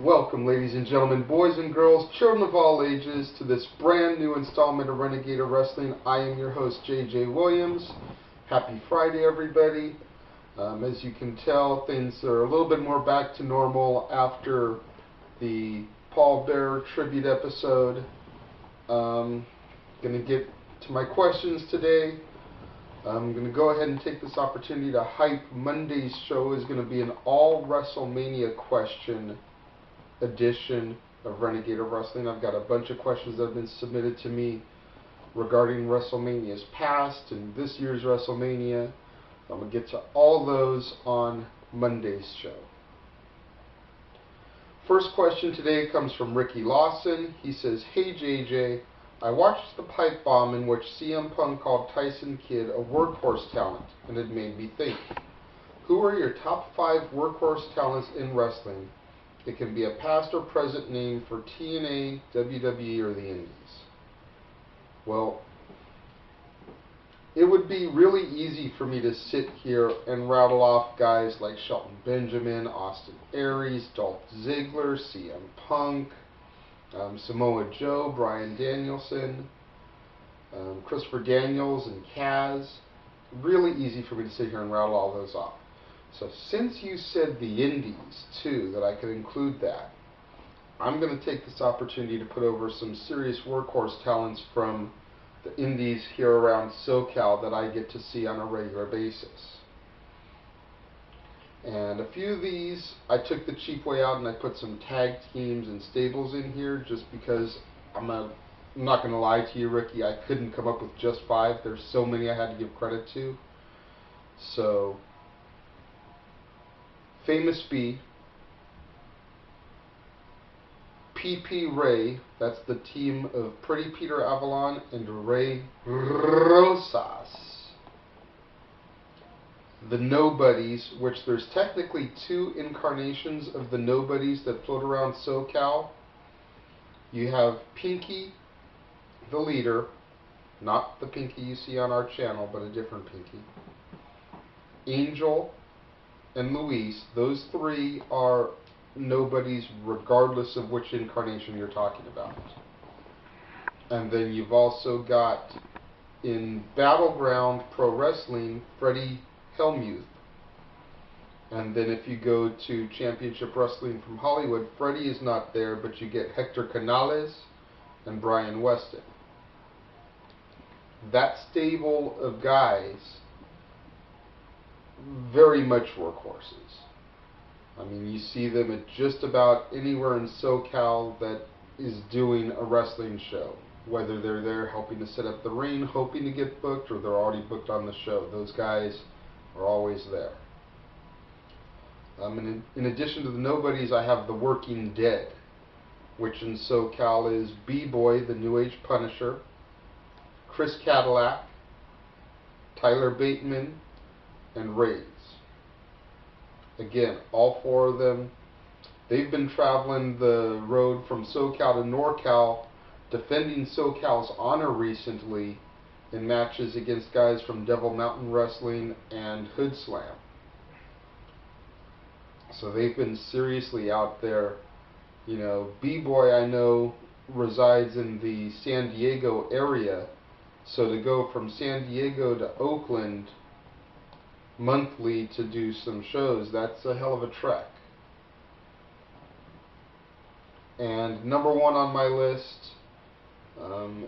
Welcome, ladies and gentlemen, boys and girls, children of all ages, to this brand new installment of Renegade Wrestling. I am your host, JJ Williams. Happy Friday, everybody. As you can tell, things are a little bit more back to normal after the Paul Bearer tribute episode. Going to get to my questions today. I'm going to go ahead and take this opportunity to hype Monday's show. Is going to be an all WrestleMania question edition of Renegade Wrestling. I've got a bunch of questions that have been submitted to me regarding WrestleMania's past and this year's WrestleMania. I'm going to get to all those on Monday's show. First question today comes from Ricky Lawson. He says, "Hey JJ, I watched the pipe bomb in which CM Punk called Tyson Kidd a workhorse talent, and it made me think. Who are your top 5 workhorse talents in wrestling? It can be a past or present name for TNA, WWE, or the Indies." Well, it would be really easy for me to sit here and rattle off guys like Shelton Benjamin, Austin Aries, Dolph Ziggler, CM Punk, Samoa Joe, Bryan Danielson, Christopher Daniels, and Casa. Really easy for me to sit here and rattle all those off. So since you said the Indies, too, that I could include that, I'm going to take this opportunity to put over some serious workhorse talents from the Indies here around SoCal that I get to see on a regular basis. And a few of these, I took the cheap way out and I put some tag teams and stables in here just because I'm not going to lie to you, Ricky, I couldn't come up with just 5. There's so many I had to give credit to. So, Famous B, PP Ray, that's the team of Pretty Peter Avalon and Ray Rosas. The Nobodies, which there's technically 2 incarnations of the Nobodies that float around SoCal. You have Pinky, the leader, not the Pinky you see on our channel, but a different Pinky. Angel and Luis, those 3 are Nobodies regardless of which incarnation you're talking about. And then you've also got, in Battleground Pro Wrestling, Freddie Hellmuth. And then if you go to Championship Wrestling from Hollywood, Freddie is not there, but you get Hector Canales and Brian Weston. That stable of guys, very much workhorses. I mean, you see them at just about anywhere in SoCal that is doing a wrestling show. Whether they're there helping to set up the ring, hoping to get booked, or they're already booked on the show. Those guys are always there. In addition to the Nobodies, I have the Working Dead, which in SoCal is B-Boy, the New Age Punisher, Chris Cadillac, Tyler Bateman, and Raids. Again, all 4 of them, they've been traveling the road from SoCal to NorCal, defending SoCal's honor recently in matches against guys from Devil Mountain Wrestling and Hood Slam. So they've been seriously out there. You know, B-Boy, I know, resides in the San Diego area, so to go from San Diego to Oakland monthly to do some shows, that's a hell of a trek. And number 1 on my list,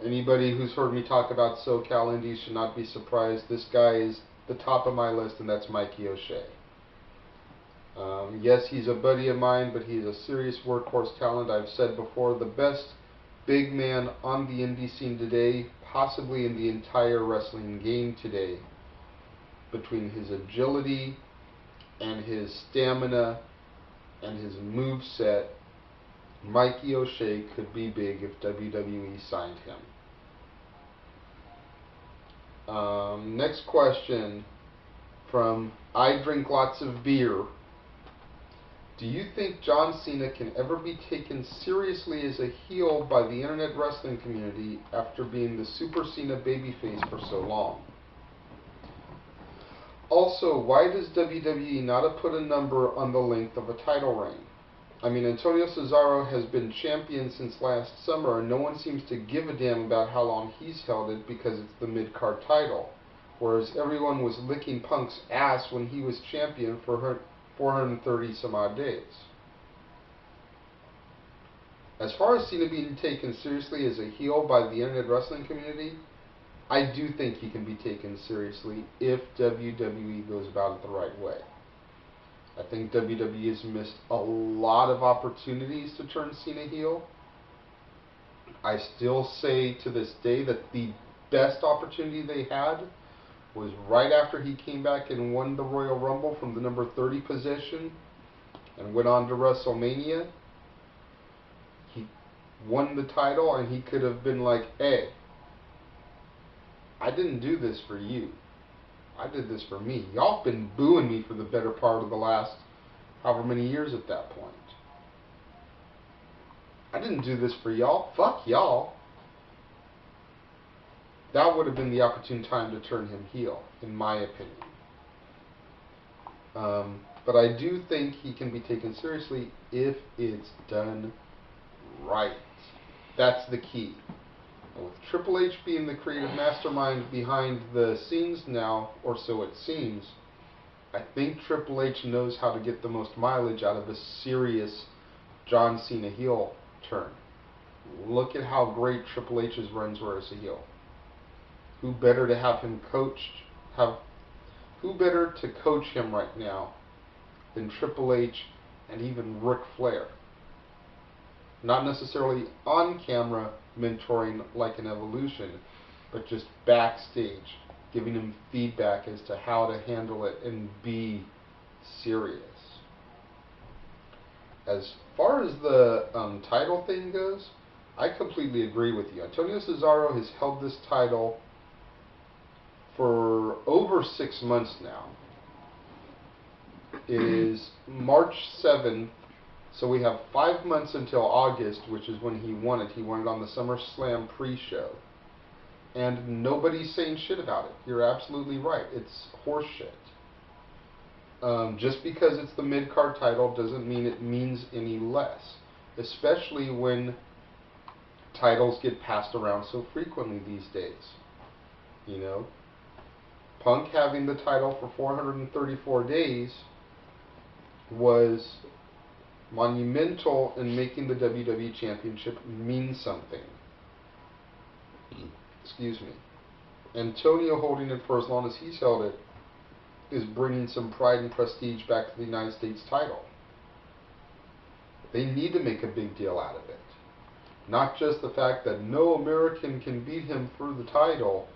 anybody who's heard me talk about SoCal Indies should not be surprised. This guy is the top of my list, and that's Mikey O'Shea. Yes, he's a buddy of mine, but he's a serious workhorse talent. I've said before, the best big man on the indie scene today, possibly in the entire wrestling game today. Between his agility and his stamina and his moveset, Mikey O'Shea could be big if WWE signed him. Next question from I Drink Lots of Beer. Do you think John Cena can ever be taken seriously as a heel by the internet wrestling community after being the Super Cena babyface for so long? Also, why does WWE not put a number on the length of a title reign? I mean, Antonio Cesaro has been champion since last summer, and no one seems to give a damn about how long he's held it because it's the mid-card title. Whereas everyone was licking Punk's ass when he was champion for 430 some odd days. As far as Cena being taken seriously as a heel by the internet wrestling community, I do think he can be taken seriously if WWE goes about it the right way. I think WWE has missed a lot of opportunities to turn Cena heel. I still say to this day that the best opportunity they had was right after he came back and won the Royal Rumble from the number 30 position and went on to WrestleMania. He won the title and he could have been like, hey, I didn't do this for you. I did this for me. Y'all been booing me for the better part of the last however many years at that point. I didn't do this for y'all. Fuck y'all. That would have been the opportune time to turn him heel, in my opinion. But I do think he can be taken seriously if it's done right. That's the key. And with Triple H being the creative mastermind behind the scenes now, or so it seems, I think Triple H knows how to get the most mileage out of a serious John Cena heel turn. Look at how great Triple H's runs were as a heel. Who better to have him coached? Who better to coach him right now than Triple H and even Ric Flair? Not necessarily on camera mentoring like an Evolution, but just backstage, giving him feedback as to how to handle it and be serious. As far as the title thing goes, I completely agree with you. Antonio Cesaro has held this title for over 6 months now. It is March 7th, so we have 5 months until August, which is when he won it. He won it on the SummerSlam pre-show. And nobody's saying shit about it. You're absolutely right. It's horseshit. Just because it's the mid-card title doesn't mean it means any less. Especially when titles get passed around so frequently these days. You know? Punk having the title for 434 days was monumental in making the WWE Championship mean something. Excuse me. Antonio holding it for as long as he's held it is bringing some pride and prestige back to the United States title. They need to make a big deal out of it. Not just the fact that no American can beat him for the title.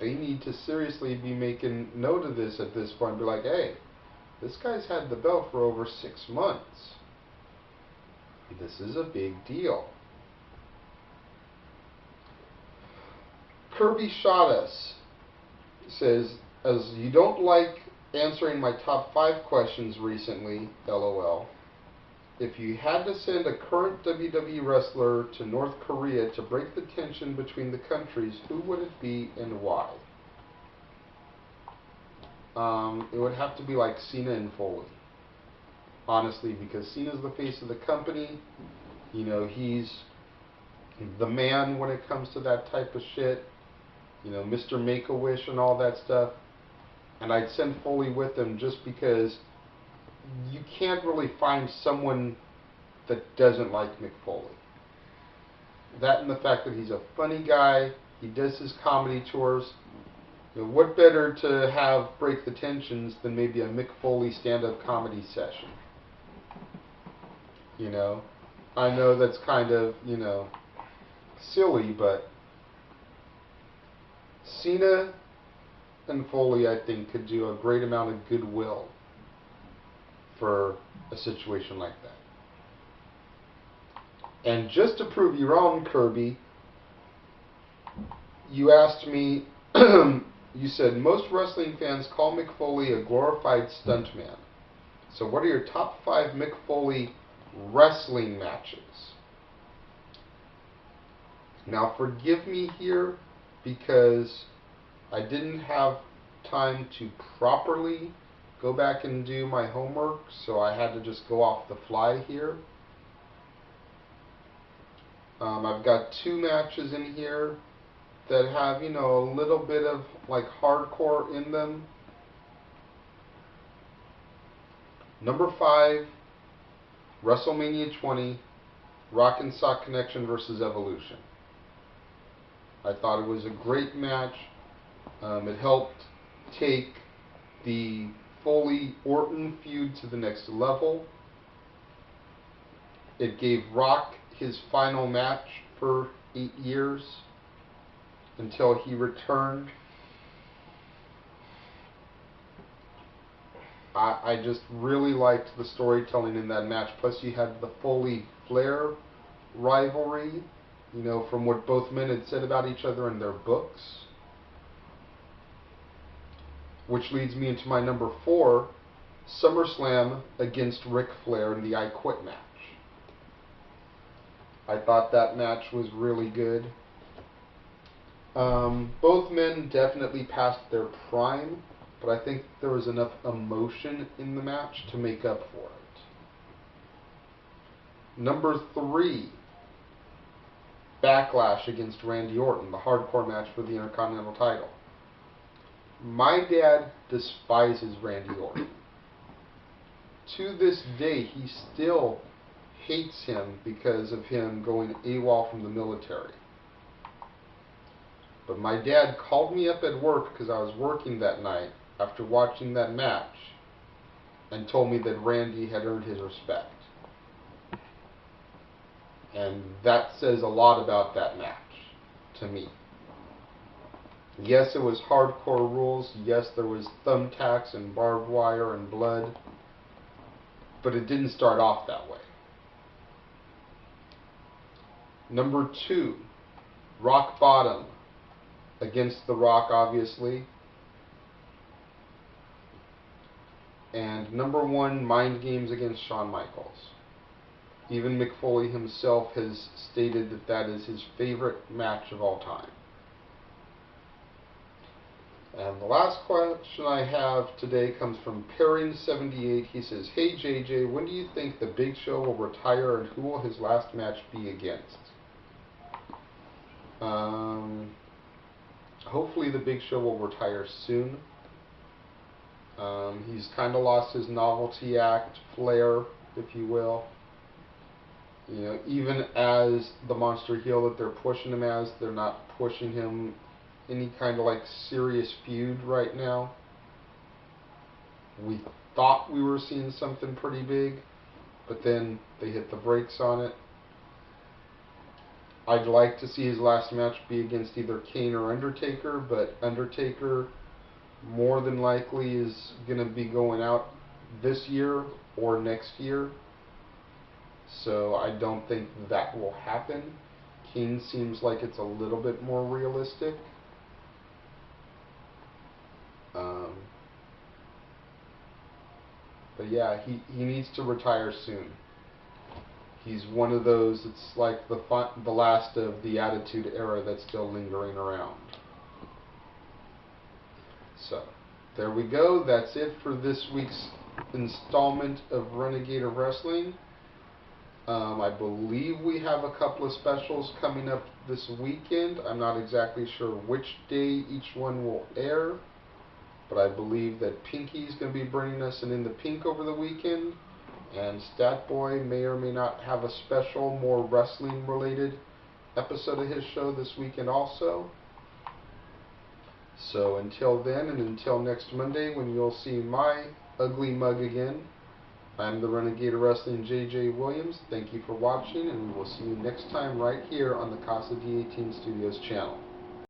They need to seriously be making note of this at this point. Be like, hey, this guy's had the belt for over 6 months. This is a big deal. Kirby shot us. Says, as you don't like answering my top 5 questions recently, LOL. If you had to send a current WWE wrestler to North Korea to break the tension between the countries, who would it be and why? It would have to be like Cena and Foley. Honestly, because Cena's the face of the company. You know, he's the man when it comes to that type of shit. You know, Mr. Make-A-Wish and all that stuff. And I'd send Foley with him just because you can't really find someone that doesn't like Mick Foley. That and the fact that he's a funny guy, he does his comedy tours. You know, what better to have break the tensions than maybe a Mick Foley stand-up comedy session? You know, I know that's kind of, you know, silly, but Cena and Foley, I think, could do a great amount of goodwill for a situation like that. And just to prove you wrong, Kirby, you asked me, you said, most wrestling fans call Mick Foley a glorified stuntman. So what are your top 5 Mick Foley wrestling matches? Now forgive me here, because I didn't have time to properly go back and do my homework, so I had to just go off the fly here. I've got 2 matches in here that have, you know, a little bit of like hardcore in them. Number 5, WrestleMania 20, Rock and Sock Connection versus Evolution. I thought it was a great match. It helped take the Foley-Orton feud to the next level. It gave Rock his final match for 8 years until he returned. I just really liked the storytelling in that match. Plus you had the Foley-Flair rivalry, you know, from what both men had said about each other in their books. Which leads me into my number 4, SummerSlam against Ric Flair in the I Quit match. I thought that match was really good. Both men definitely passed their prime, but I think there was enough emotion in the match to make up for it. Number 3, Backlash against Randy Orton, the hardcore match for the Intercontinental title. My dad despises Randy Orton. To this day, he still hates him because of him going AWOL from the military. But my dad called me up at work because I was working that night after watching that match and told me that Randy had earned his respect. And that says a lot about that match to me. Yes, it was hardcore rules. Yes, there was thumbtacks and barbed wire and blood. But it didn't start off that way. Number 2, Rock Bottom against The Rock, obviously. And number 1, Mind Games against Shawn Michaels. Even Mick Foley himself has stated that that is his favorite match of all time. And the last question I have today comes from Pairing78. He says, "Hey JJ, when do you think the Big Show will retire and who will his last match be against?" Hopefully the Big Show will retire soon. He's kind of lost his novelty act flair, if you will. You know, even as the monster heel that they're pushing him as, they're not pushing him any kind of like serious feud right now. We thought we were seeing something pretty big, but then they hit the brakes on it. I'd like to see his last match be against either Kane or Undertaker, but Undertaker more than likely is going to be going out this year or next year. So I don't think that will happen. Kane seems like it's a little bit more realistic. But yeah, he needs to retire soon. He's one of those, it's like the last of the Attitude Era that's still lingering around. So, there we go. That's it for this week's installment of Renegade of Wrestling. I believe we have a couple of specials coming up this weekend. I'm not exactly sure which day each one will air, but I believe that Pinky's going to be bringing us an In the Pink over the weekend, and Statboy may or may not have a special, more wrestling-related episode of his show this weekend also. So until then, and until next Monday when you'll see my ugly mug again, I'm the Renegade of Wrestling, JJ Williams. Thank you for watching, and we will see you next time right here on the Casa D18 Studios channel.